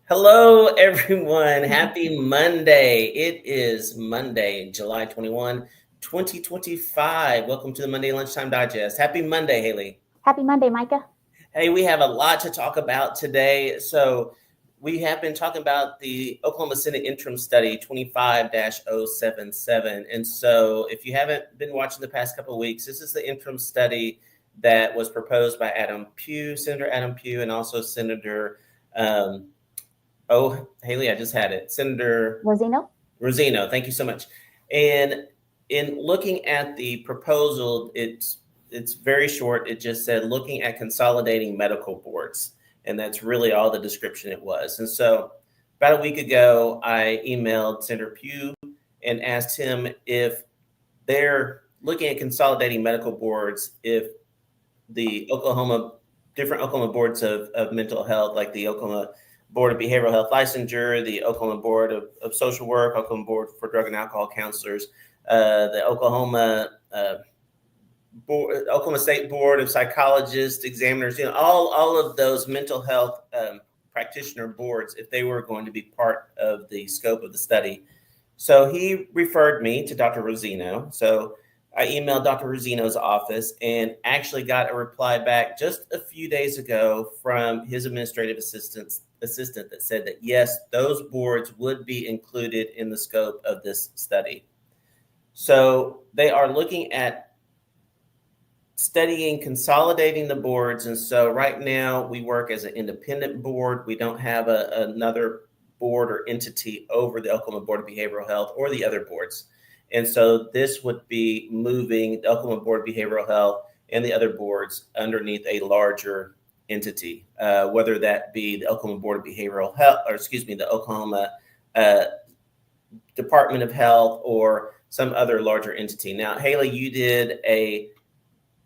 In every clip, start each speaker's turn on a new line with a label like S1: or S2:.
S1: Hello, everyone. Happy Monday. It is Monday, July 21, 2025. Welcome to the Monday Lunchtime Digest. Happy Monday, Hayley.
S2: Happy Monday, Micah.
S1: Hey, we have a lot to talk about today. So, we have been talking about the Oklahoma Senate Intrum Study 25-077. And so, if you haven't been watching the past couple of weeks, this is the interim study that was proposed by Senator Adam Pugh, and also Senator Hayley, I just had it. Senator Rosino, thank you so much. And in looking at the proposal, it's very short. It just said looking at consolidating medical boards, and that's really all the description it was. And so about a week ago, I emailed Senator Pugh and asked him if they're looking at consolidating medical boards, if the different Oklahoma boards of mental health, like the Oklahoma Board of Behavioral Health Licensure, the Oklahoma Board of Social Work, Oklahoma Board for Drug and Alcohol Counselors, the Oklahoma State Board of Psychologists, Examiners, all of those mental health practitioner boards, if they were going to be part of the scope of the study. So he referred me to Dr. Rosino. So I emailed Dr. Rosino's office and actually got a reply back just a few days ago from his administrative assistant that said that yes, those boards would be included in the scope of this study. So they are looking at studying consolidating the boards. And so right now we work as an independent board. We don't have another board or entity over the Oklahoma Board of Behavioral Health or the other boards. And so this would be moving the Oklahoma Board of Behavioral Health and the other boards underneath a larger entity, whether that be the Oklahoma Board of Behavioral Health, the Oklahoma Department of Health, or some other larger entity. Now, Hayley, you did a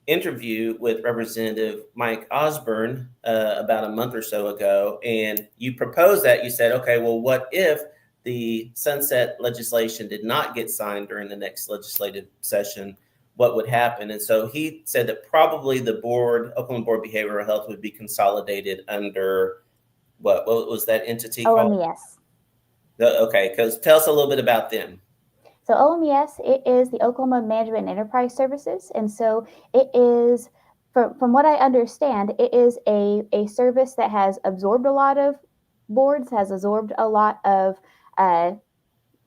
S1: interview with Representative Mike Osborne about a month or so ago, and you proposed that. You said, okay, well, what if the sunset legislation did not get signed during the next legislative session? What would happen? And so he said that probably the Oklahoma Board of Behavioral Health would be consolidated under what was that entity called?
S2: OMES.
S1: Okay, because tell us a little bit about them.
S2: So OMES, it is the Oklahoma Management and Enterprise Services. And so it is, from what I understand, it is a service that has absorbed a lot of boards, has absorbed a lot of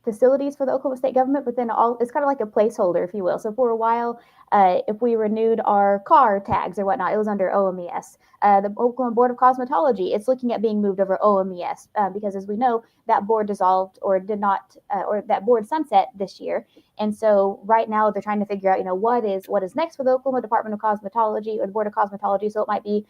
S2: facilities for the Oklahoma state government, but then it's kind of like a placeholder, if you will. So for a while, if we renewed our car tags or whatnot, it was under OMES. The Oklahoma Board of Cosmetology, it's looking at being moved over OMES because, as we know, that board dissolved or did not, or that board sunset this year. And so right now they're trying to figure out, what is next for the Oklahoma Department of Cosmetology or the Board of Cosmetology. So it might be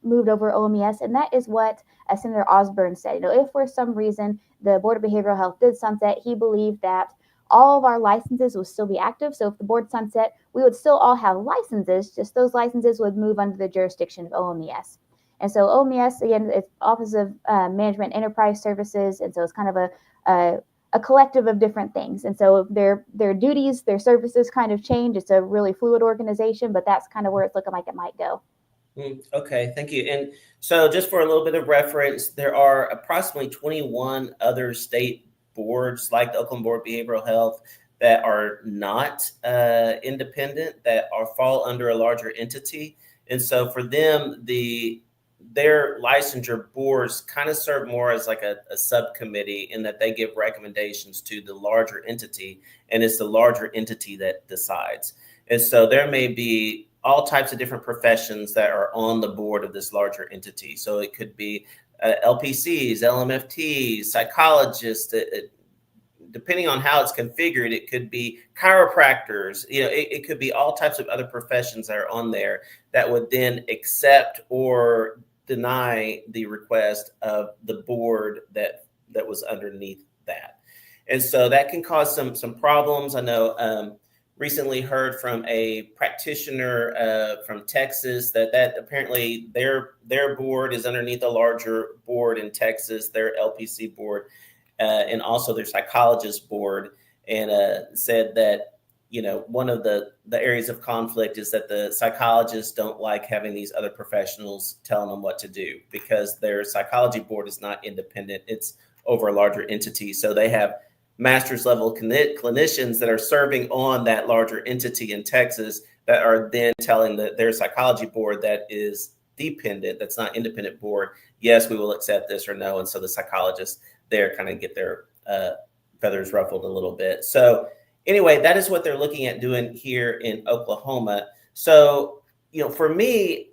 S2: moved over OMES, and that is what Senator Osborne said. If for some reason the Board of Behavioral Health did sunset, he believed that all of our licenses would still be active. So if the board sunset, we would still all have licenses, just those licenses would move under the jurisdiction of OMES. And so OMES, again, it's Office of Management Enterprise Services, and so it's kind of a collective of different things. And so their duties, their services kind of change. It's a really fluid organization, but that's kind of where it's looking like it might go.
S1: Okay, thank you. And so just for a little bit of reference, there are approximately 21 other state boards like the Oklahoma Board of Behavioral Health that are not independent, that fall under a larger entity. And so for them, their licensure boards kind of serve more as like a subcommittee, in that they give recommendations to the larger entity, and it's the larger entity that decides. And so there may be all types of different professions that are on the board of this larger entity. So it could be LPCs, LMFTs, psychologists, depending on how it's configured. It could be chiropractors, it could be all types of other professions that are on there that would then accept or deny the request of the board that was underneath that. And so that can cause some problems. I know recently heard from a practitioner from Texas that apparently their board is underneath a larger board in Texas, their LPC board, and also their psychologist board, and said that one of the areas of conflict is that the psychologists don't like having these other professionals telling them what to do because their psychology board is not independent. It's over a larger entity. So they have master's level clinicians that are serving on that larger entity in Texas that are then telling their psychology board that is dependent, that's not independent board, yes, we will accept this or no. And so the psychologists there kind of get their feathers ruffled a little bit. So anyway, that is what they're looking at doing here in Oklahoma. So, for me,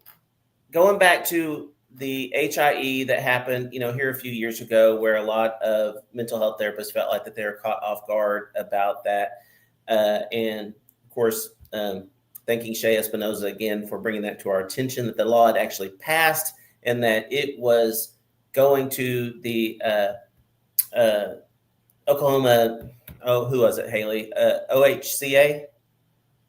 S1: going back to the HIE that happened, here a few years ago, where a lot of mental health therapists felt like that they were caught off guard about that. And of course, thanking Shay Espinoza again for bringing that to our attention, that the law had actually passed and that it was going to the Oklahoma, who was it, Hayley? OHCA?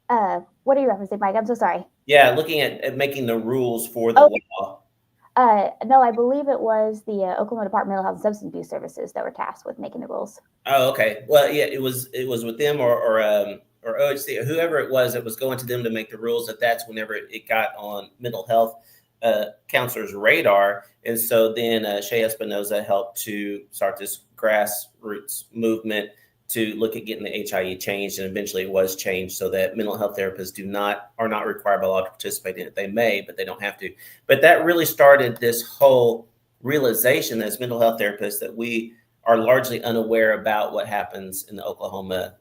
S2: What are you referencing, Mike? I'm so sorry.
S1: Yeah, looking at making the rules for the law.
S2: No, I believe it was the Oklahoma Department of Mental Health and Substance Abuse Services that were tasked with making the rules.
S1: Oh, okay. Well, yeah, it was with them or OHC, whoever it was going to them to make the rules. That's whenever it got on mental health counselors' radar, and so then Shay Espinoza helped to start this grassroots movement to look at getting the HIE changed, and eventually it was changed so that mental health therapists are not required by law to participate in it. They may, but they don't have to. But that really started this whole realization as mental health therapists that we are largely unaware about what happens in the Oklahoma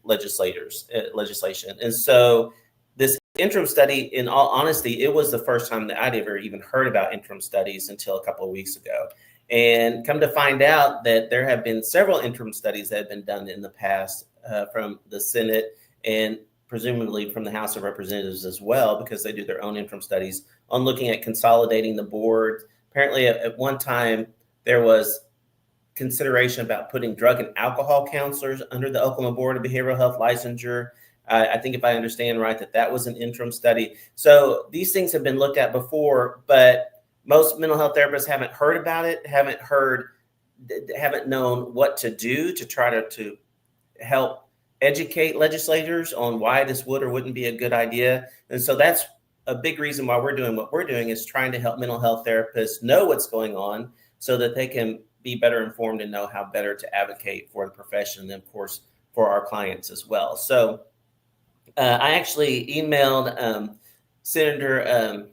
S1: legislation. And so this interim study, in all honesty, it was the first time that I'd ever even heard about interim studies until a couple of weeks ago. And come to find out that there have been several interim studies that have been done in the past from the Senate and presumably from the House of Representatives as well, because they do their own interim studies on looking at consolidating the board. Apparently, at one time, there was consideration about putting drug and alcohol counselors under the Oklahoma Board of Behavioral Health Licensure. I think if I understand right, that was an interim study. So these things have been looked at before, but most mental health therapists haven't heard about it, haven't known what to do to try to help educate legislators on why this would or wouldn't be a good idea. And so that's a big reason why we're doing what we're doing, is trying to help mental health therapists know what's going on so that they can be better informed and know how better to advocate for the profession and, of course, for our clients as well. So I actually emailed Senator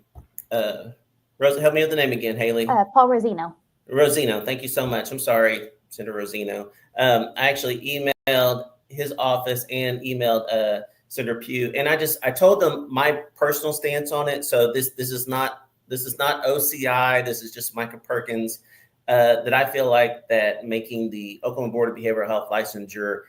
S1: Rose, help me with the name again, Hayley.
S2: Paul Rosino.
S1: Rosino, thank you so much. I'm sorry, Senator Rosino. I actually emailed his office and emailed Senator Pugh, and I told them my personal stance on it. So this is not OCI. This is just Micah Perkins. That I feel like that making the Oklahoma Board of Behavioral Health licensure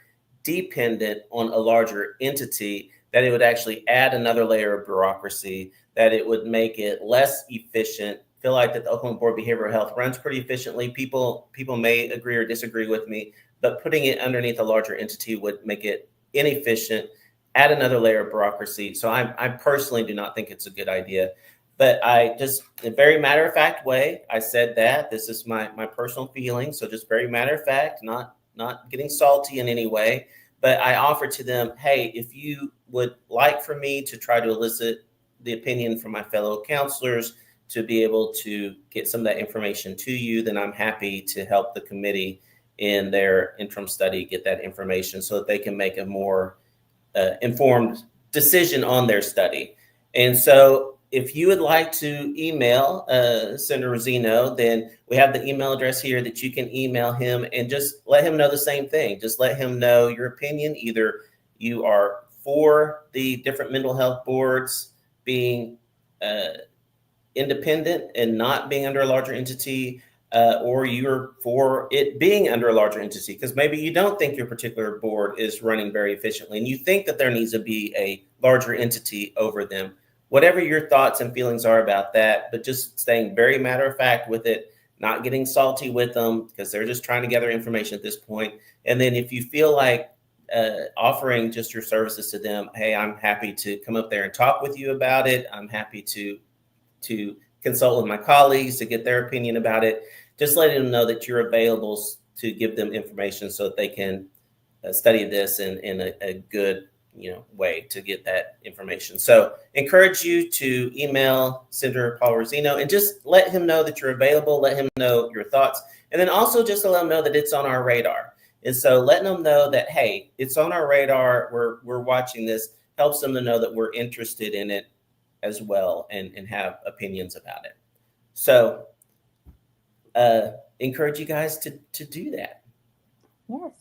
S1: dependent on a larger entity, that it would actually add another layer of bureaucracy, that it would make it less efficient. Feel like that the Oklahoma Board of Behavioral Health runs pretty efficiently. People may agree or disagree with me, but putting it underneath a larger entity would make it inefficient, add another layer of bureaucracy. So I personally do not think it's a good idea. But I just, in a very matter-of-fact way, I said that this is my personal feeling. So just very matter-of-fact, not getting salty in any way. But I offered to them, hey, if you would like for me to try to elicit the opinion from my fellow counselors to be able to get some of that information to you, then I'm happy to help the committee in their interim study get that information so that they can make a more informed decision on their study. And so if you would like to email Senator Rosino, then we have the email address here that you can email him and just let him know the same thing. Just let him know your opinion. Either you are for the different mental health boards being independent and not being under a larger entity, or you're for it being under a larger entity, because maybe you don't think your particular board is running very efficiently and you think that there needs to be a larger entity over them. Whatever your thoughts and feelings are about that, but just staying very matter of fact with it, not getting salty with them because they're just trying to gather information at this point. And then if you feel like offering just your services to them, hey, I'm happy to come up there and talk with you about it. I'm happy to consult with my colleagues to get their opinion about it. Just letting them know that you're available to give them information so that they can study this in a good way to get that information. So encourage you to email Senator Paul Rosino and just let him know that you're available, let him know your thoughts, and then also just to let him know that it's on our radar. And so letting them know that, hey, it's on our radar, we're watching this, helps them to know that we're interested in it as well and have opinions about it. So encourage you guys to do that.
S2: Yes.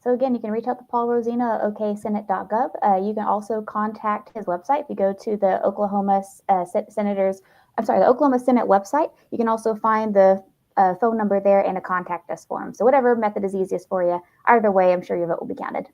S2: So again, you can reach out to Paul Rosino at oksenate.gov. You can also contact his website. If you go to the Oklahoma the Oklahoma Senate website, you can also find the phone number there and a contact us form. So whatever method is easiest for you, either way, I'm sure your vote will be counted.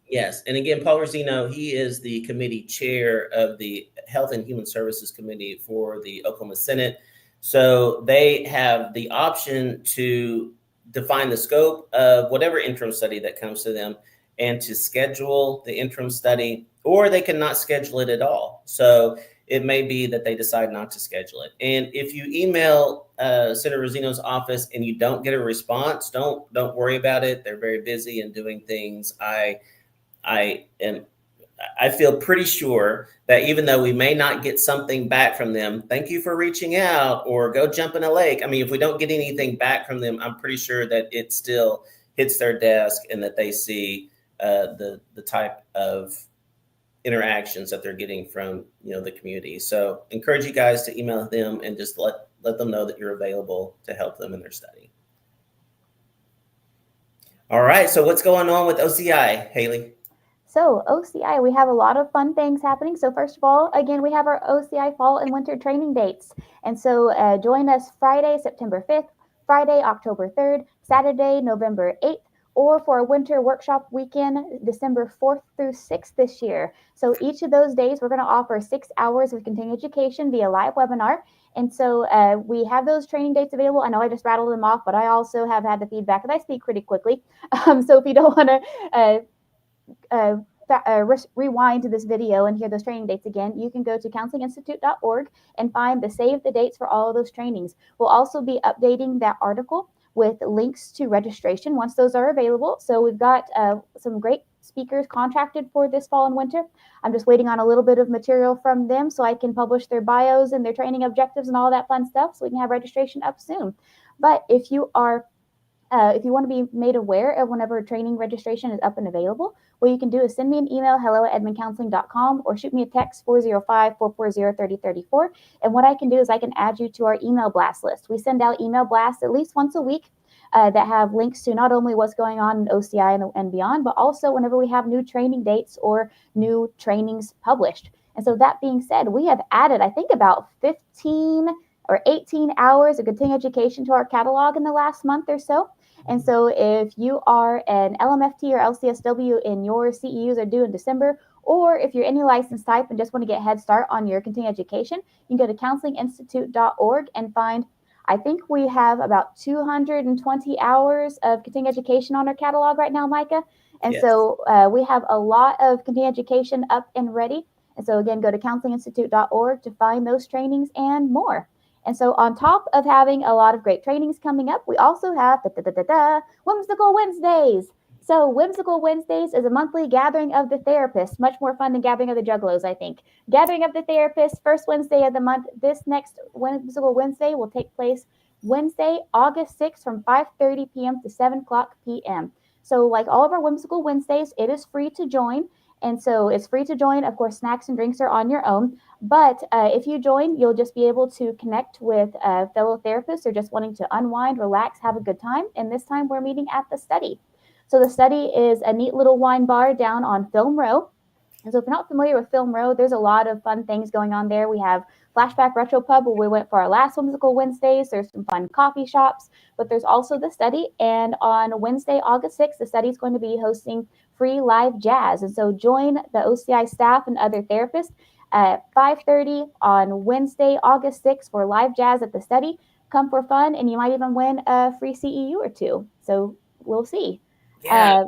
S1: Yes. And again, Paul Rosino, he is the committee chair of the Health and Human Services Committee for the Oklahoma Senate. So they have the option to define the scope of whatever interim study that comes to them and to schedule the interim study, or they cannot schedule it at all. So it may be that they decide not to schedule it. And if you email Senator Rosino's office and you don't get a response, don't worry about it. They're very busy and doing things. I feel pretty sure that even though we may not get something back from them, thank you for reaching out or go jump in a lake. I mean, if we don't get anything back from them, I'm pretty sure that it still hits their desk and that they see the type of interactions that they're getting from the community. So encourage you guys to email them and just let them know that you're available to help them in their study. All right. So what's going on with OCI, Hayley?
S2: So OCI, we have a lot of fun things happening. So first of all, again, we have our OCI fall and winter training dates. And so join us Friday, September 5th, Friday, October 3rd, Saturday, November 8th, or for a winter workshop weekend, December 4th through 6th this year. So each of those days, we're going to offer 6 hours of continuing education via live webinar. And so we have those training dates available. I know I just rattled them off, but I also have had the feedback that I speak pretty quickly. So if you don't want to rewind to this video and hear those training dates again, you can go to counselinginstitute.org and find the save the dates for all of those trainings. We'll also be updating that article with links to registration once those are available. So we've got some great speakers contracted for this fall and winter. I'm just waiting on a little bit of material from them so I can publish their bios and their training objectives and all that fun stuff so we can have registration up soon. But if you want to be made aware of whenever training registration is up and available, what you can do is send me an email, hello@edmondcounseling.com, or shoot me a text, 405-440-3034. And what I can do is I can add you to our email blast list. We send out email blasts at least once a week that have links to not only what's going on in OCI and beyond, but also whenever we have new training dates or new trainings published. And so that being said, we have added, I think, about 15 or 18 hours of continuing education to our catalog in the last month or so. And so if you are an LMFT or LCSW and your CEUs are due in December, or if you're any licensed type and just want to get a head start on your continuing education, you can go to counselinginstitute.org and find, I think we have about 220 hours of continuing education on our catalog right now, Micah. And yes. So we have a lot of continuing education up and ready. And so again, go to counselinginstitute.org to find those trainings and more. And so on top of having a lot of great trainings coming up, we also have Whimsical Wednesdays. So Whimsical Wednesdays is a monthly gathering of the therapists, much more fun than gathering of the juggalos, I think. Gathering of the therapists, first Wednesday of the month. This next Whimsical Wednesday will take place Wednesday, August 6th from 5:30 p.m. to 7 o'clock p.m. So like all of our Whimsical Wednesdays, it is free to join. And so it's free to join. Of course, snacks and drinks are on your own. But if you join, you'll just be able to connect with fellow therapists or just wanting to unwind, relax, have a good time. And this time we're meeting at the study. So the study is a neat little wine bar down on Film Row. And so if you're not familiar with Film Row, there's a lot of fun things going on there. We have Flashback Retro Pub where we went for our last Whimsical Wednesdays. There's some fun coffee shops, but there's also the study. And on Wednesday, August 6th, the study is going to be hosting free live jazz. And so join the OCI staff and other therapists at 5:30 on Wednesday, August 6th for live jazz at the study. Come for fun, and you might even win a free CEU or two. So we'll see.
S1: Yeah.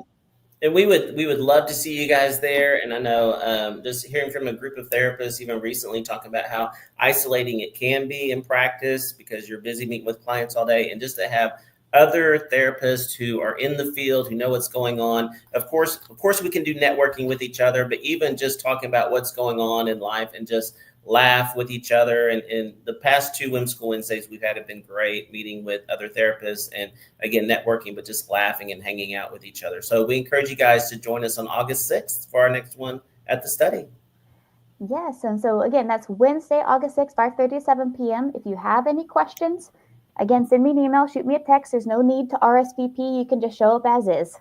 S1: And we would love to see you guys there. And I know just hearing from a group of therapists, even recently, talking about how isolating it can be in practice because you're busy meeting with clients all day, and just to have other therapists who are in the field, who know what's going on. Of course, we can do networking with each other, but even just talking about what's going on in life and just laugh with each other. And the past two Whimsical Wednesdays we've had have been great, meeting with other therapists and again networking, but just laughing and hanging out with each other. So we encourage you guys to join us on August 6th for our next one at the study.
S2: Yes, and so again, that's Wednesday, August 6th, 5:30 to 7 p.m. If you have any questions, again, send me an email, shoot me a text. There's no need to RSVP. You can just show up as is.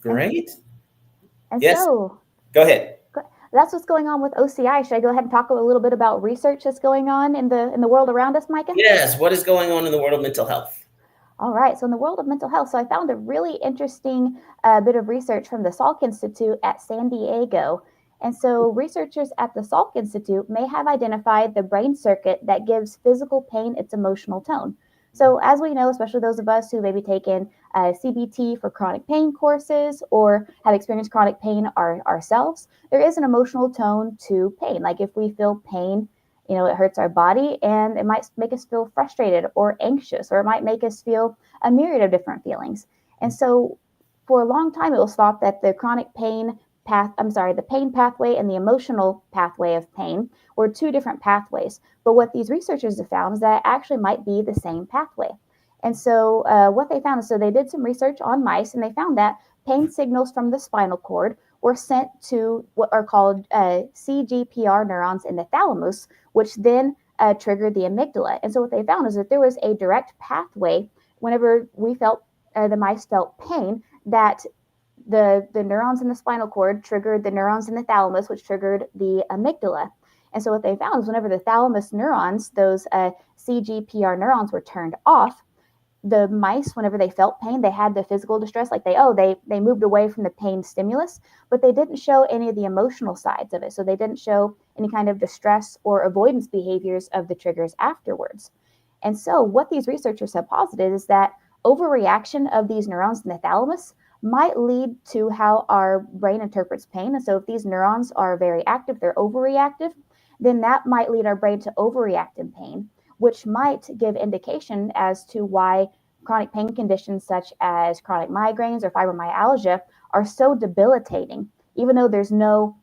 S1: Great.
S2: And
S1: Yes,
S2: so
S1: go ahead.
S2: that's what's going on with OCI. Should I go ahead and talk a little bit about research that's going on in the world around us, Micah?
S1: Yes, what is going on in the world of mental health?
S2: All right, so in the world of mental health, so I found a really interesting bit of research from the Salk Institute at San Diego. And so researchers at the Salk Institute may have identified the brain circuit that gives physical pain its emotional tone. So as we know, especially those of us who maybe taken CBT for chronic pain courses or have experienced chronic pain ourselves, there is an emotional tone to pain. Like if we feel pain, it hurts our body and it might make us feel frustrated or anxious, or it might make us feel a myriad of different feelings. And so for a long time, it was thought that the the pain pathway and the emotional pathway of pain were two different pathways. But what these researchers have found is that it actually might be the same pathway. And so what they found is, so they did some research on mice and they found that pain signals from the spinal cord were sent to what are called CGPR neurons in the thalamus, which then triggered the amygdala. And so what they found is that there was a direct pathway whenever the mice felt pain, that the neurons in the spinal cord triggered the neurons in the thalamus, which triggered the amygdala. And so what they found is whenever the thalamus neurons, those CGPR neurons, were turned off, the mice, whenever they felt pain, they had the physical distress, like they moved away from the pain stimulus, but they didn't show any of the emotional sides of it. So they didn't show any kind of distress or avoidance behaviors of the triggers afterwards. And so what these researchers have posited is that overreaction of these neurons in the thalamus might lead to how our brain interprets pain. And so if these neurons are very active, they're overreactive, then that might lead our brain to overreact in pain, which might give indication as to why chronic pain conditions such as chronic migraines or fibromyalgia are so debilitating, even though there's no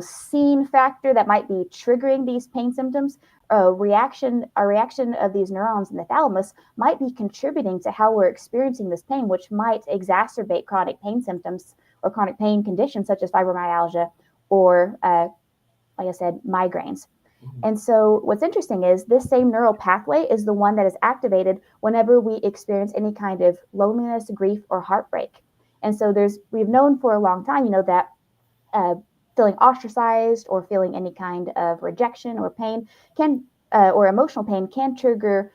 S2: seen factor that might be triggering these pain symptoms. Our reaction of these neurons in the thalamus might be contributing to how we're experiencing this pain, which might exacerbate chronic pain symptoms or chronic pain conditions such as fibromyalgia or, like I said, migraines. And so what's interesting is this same neural pathway is the one that is activated whenever we experience any kind of loneliness, grief, or heartbreak. And so we've known for a long time, that feeling ostracized or feeling any kind of rejection or pain or emotional pain can trigger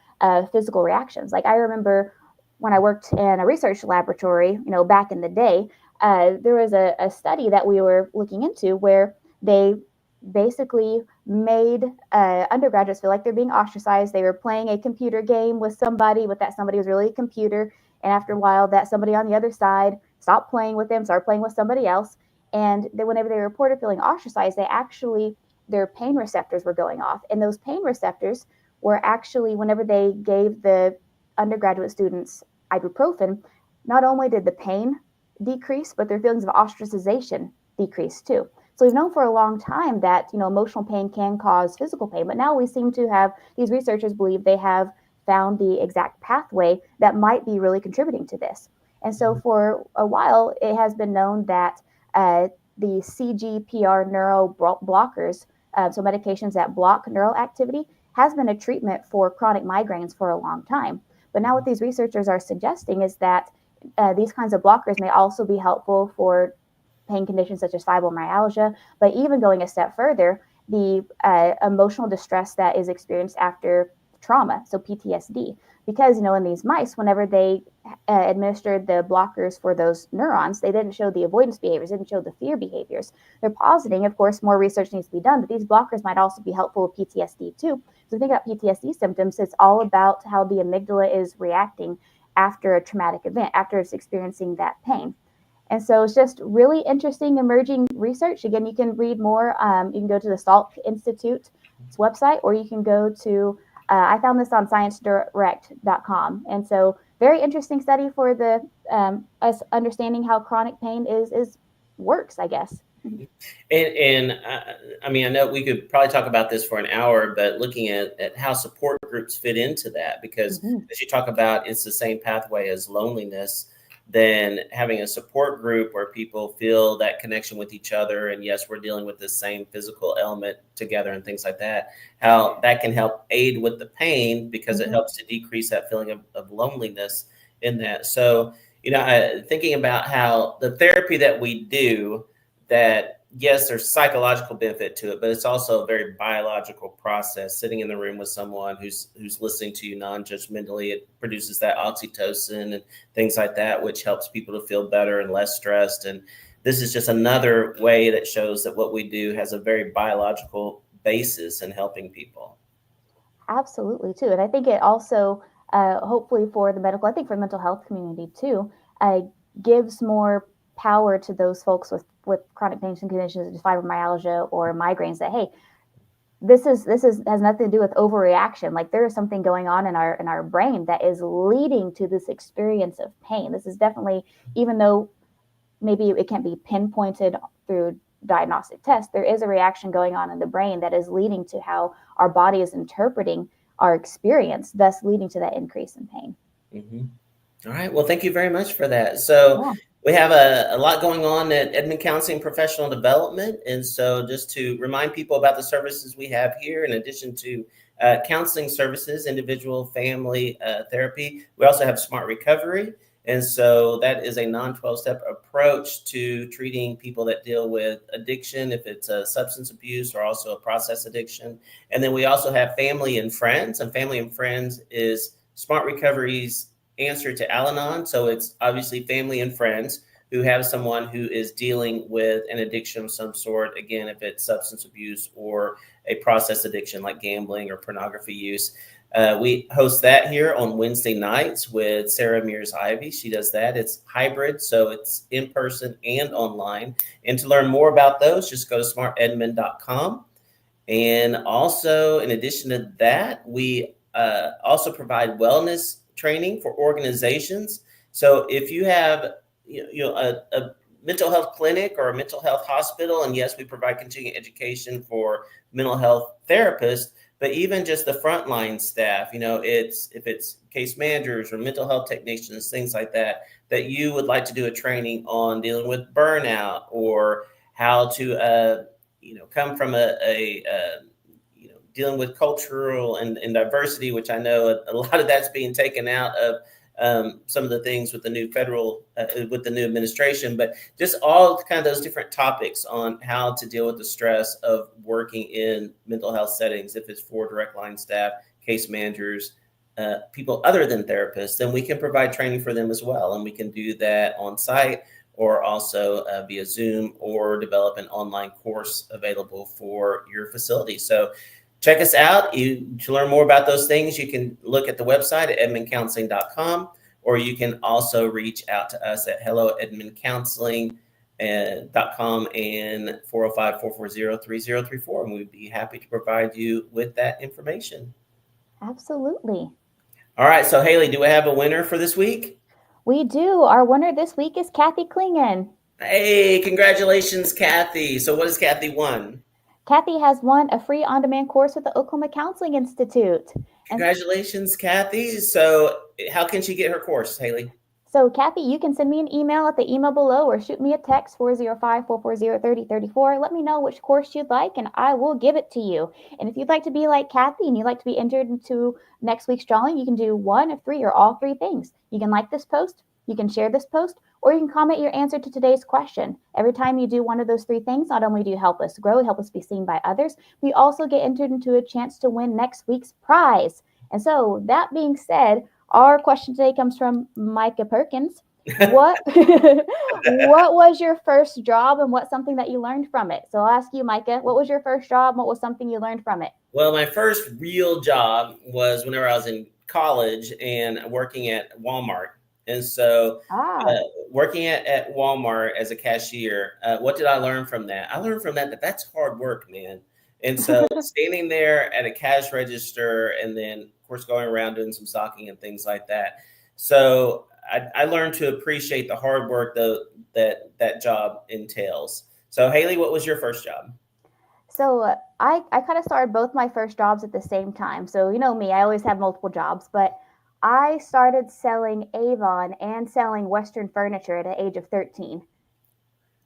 S2: physical reactions. Like I remember when I worked in a research laboratory, back in the day, there was a study that we were looking into where they basically made undergraduates feel like they're being ostracized. They were playing a computer game with somebody, but that somebody was really a computer. And after a while, that somebody on the other side stopped playing with them, started playing with somebody else. And whenever they reported feeling ostracized, their pain receptors were going off. And those pain receptors were actually, whenever they gave the undergraduate students ibuprofen, not only did the pain decrease, but their feelings of ostracization decreased too. So we've known for a long time that emotional pain can cause physical pain, but now we seem to have, these researchers believe they have found the exact pathway that might be really contributing to this. And so for a while, it has been known that the CGPR neuro blockers, so medications that block neural activity, has been a treatment for chronic migraines for a long time. But now what these researchers are suggesting is that these kinds of blockers may also be helpful for pain conditions such as fibromyalgia, but even going a step further, the emotional distress that is experienced after trauma, so PTSD. Because, in these mice, whenever they administered the blockers for those neurons, they didn't show the avoidance behaviors, didn't show the fear behaviors. They're positing, of course, more research needs to be done, but these blockers might also be helpful with PTSD too. So think about PTSD symptoms, it's all about how the amygdala is reacting after a traumatic event, after it's experiencing that pain. And so it's just really interesting emerging research. Again, you can read more. You can go to the Salk Institute's website, or you can go to I found this on sciencedirect.com. And so very interesting study for the us understanding how chronic pain is works, I guess.
S1: I mean, I know we could probably talk about this for an hour, but looking at how support groups fit into that, because
S2: Mm-hmm.
S1: as you talk about, it's the same pathway as loneliness, then having a support group where people feel that connection with each other. And yes, we're dealing with the same physical element together and things like that, how that can help aid with the pain because it
S2: Mm-hmm.
S1: helps to decrease that feeling of loneliness in that. So, thinking about how the therapy that we do, that yes, there's psychological benefit to it, but it's also a very biological process. Sitting in the room with someone who's listening to you non-judgmentally, it produces that oxytocin and things like that, which helps people to feel better and less stressed. And this is just another way that shows that what we do has a very biological basis in helping people.
S2: Absolutely, too. And I think it also, hopefully for the medical, I think for the mental health community too, gives more power to those folks with chronic pain conditions, fibromyalgia or migraines. That hey, this is has nothing to do with overreaction. Like there is something going on in our brain that is leading to this experience of pain. This is definitely, even though maybe it can't be pinpointed through diagnostic tests, there is a reaction going on in the brain that is leading to how our body is interpreting our experience, thus leading to that increase in pain.
S1: Mm-hmm. All right. Well, thank you very much for that. So
S2: Yeah.
S1: we have a lot going on at Edmond Counseling Professional Development. And so just to remind people about the services we have here, in addition to counseling services, individual, family therapy, we also have Smart Recovery. And so that is a non-12-step approach to treating people that deal with addiction, if it's a substance abuse or also a process addiction. And then we also have Family and Friends. And Family and Friends is Smart Recovery's answer to Al-Anon. So it's obviously family and friends who have someone who is dealing with an addiction of some sort. Again, if it's substance abuse or a process addiction like gambling or pornography use. We host that here on Wednesday nights with Sarah Mears Ivy. She does that. It's hybrid, so it's in person and online. And to learn more about those, just go to smartedmond.com. And also, in addition to that, we also provide wellness training for organizations. So if you have a mental health clinic or a mental health hospital, and yes, we provide continuing education for mental health therapists, but even just the frontline staff, if it's case managers or mental health technicians, things like that, that you would like to do a training on dealing with burnout or how to come from a dealing with cultural and diversity, which I know a lot of that's being taken out of some of the things with the new with the new administration, but just all kind of those different topics on how to deal with the stress of working in mental health settings. If it's for direct line staff, case managers, people other than therapists, then we can provide training for them as well. And we can do that on site or also via Zoom, or develop an online course available for your facility. So check us out. To learn more about those things, you can look at the website at edmondcounseling.com, or you can also reach out to us at hello@edmondcounseling.com and 405-440-3034. And we'd be happy to provide you with that information.
S2: Absolutely.
S1: All right. So, Hayley, do we have a winner for this week?
S2: We do. Our winner this week is Kathy Klingen.
S1: Hey, congratulations, Kathy. So what has Kathy won?
S2: Kathy has won a free on-demand course with the Oklahoma Counseling Institute.
S1: Congratulations, Kathy. So how can she get her course, Hayley?
S2: So, Kathy, you can send me an email at the email below or shoot me a text 405-440-3034. Let me know which course you'd like, and I will give it to you. And if you'd like to be like Kathy and you'd like to be entered into next week's drawing, you can do one of three or all three things. You can like this post, you can share this post, or you can comment your answer to today's question. Every time you do one of those three things, not only do you help us grow, help us be seen by others, we also get entered into a chance to win next week's prize. And so, that being said, our question today comes from Micah Perkins. What what was your first job, and what's something that you learned from it? So I'll ask you, Micah, what was your first job? What was something you learned from it?
S1: Well, my first real job was whenever I was in college and working at Walmart. And so
S2: Ah,
S1: working at Walmart as a cashier, what did I learn from that? I learned from that that's hard work, man. And so standing there at a cash register and then, of course, going around doing some stocking and things like that. So I learned to appreciate the hard work that job entails. So, Hayley, what was your first job?
S2: So I kind of started both my first jobs at the same time. So you know me, I always have multiple jobs, but I started selling Avon and selling Western furniture at the age of 13.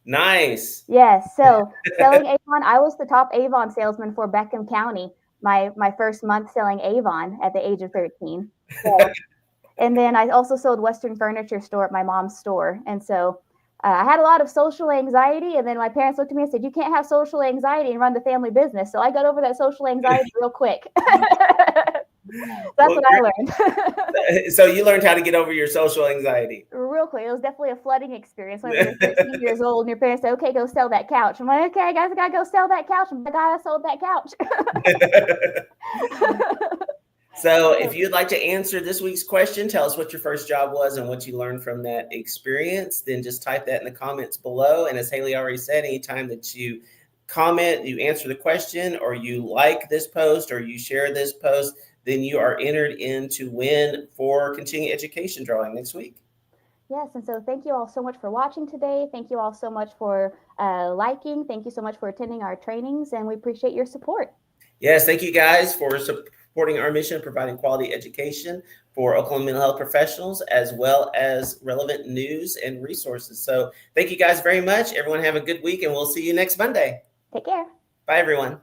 S1: Nice.
S2: Yes, so selling Avon, I was the top Avon salesman for Beckham County. My first month selling Avon at the age of 13. So, and then I also sold Western furniture store at my mom's store, and so I had a lot of social anxiety. And then my parents looked at me and said, "You can't have social anxiety and run the family business." So I got over that social anxiety real quick. That's
S1: Well,
S2: what I learned.
S1: so you learned how to get over your social anxiety.
S2: Real quick, it was definitely a flooding experience whenever you're 13 years old and your parents say, "Okay, go sell that couch." I'm like, "Okay, guys, I gotta go sell that couch." I'm like, "I sold that couch."
S1: So if you'd like to answer this week's question, tell us what your first job was and what you learned from that experience, then just type that in the comments below. And as Hayley already said, anytime that you comment, you answer the question, or you like this post, or you share this post, then you are entered in to win for continuing education drawing next week.
S2: Yes, and so thank you all so much for watching today. Thank you all so much for liking. Thank you so much for attending our trainings, and we appreciate your support.
S1: Yes, thank you guys for supporting our mission of providing quality education for Oklahoma mental health professionals, as well as relevant news and resources. So thank you guys very much. Everyone have a good week, and we'll see you next Monday.
S2: Take care.
S1: Bye, everyone.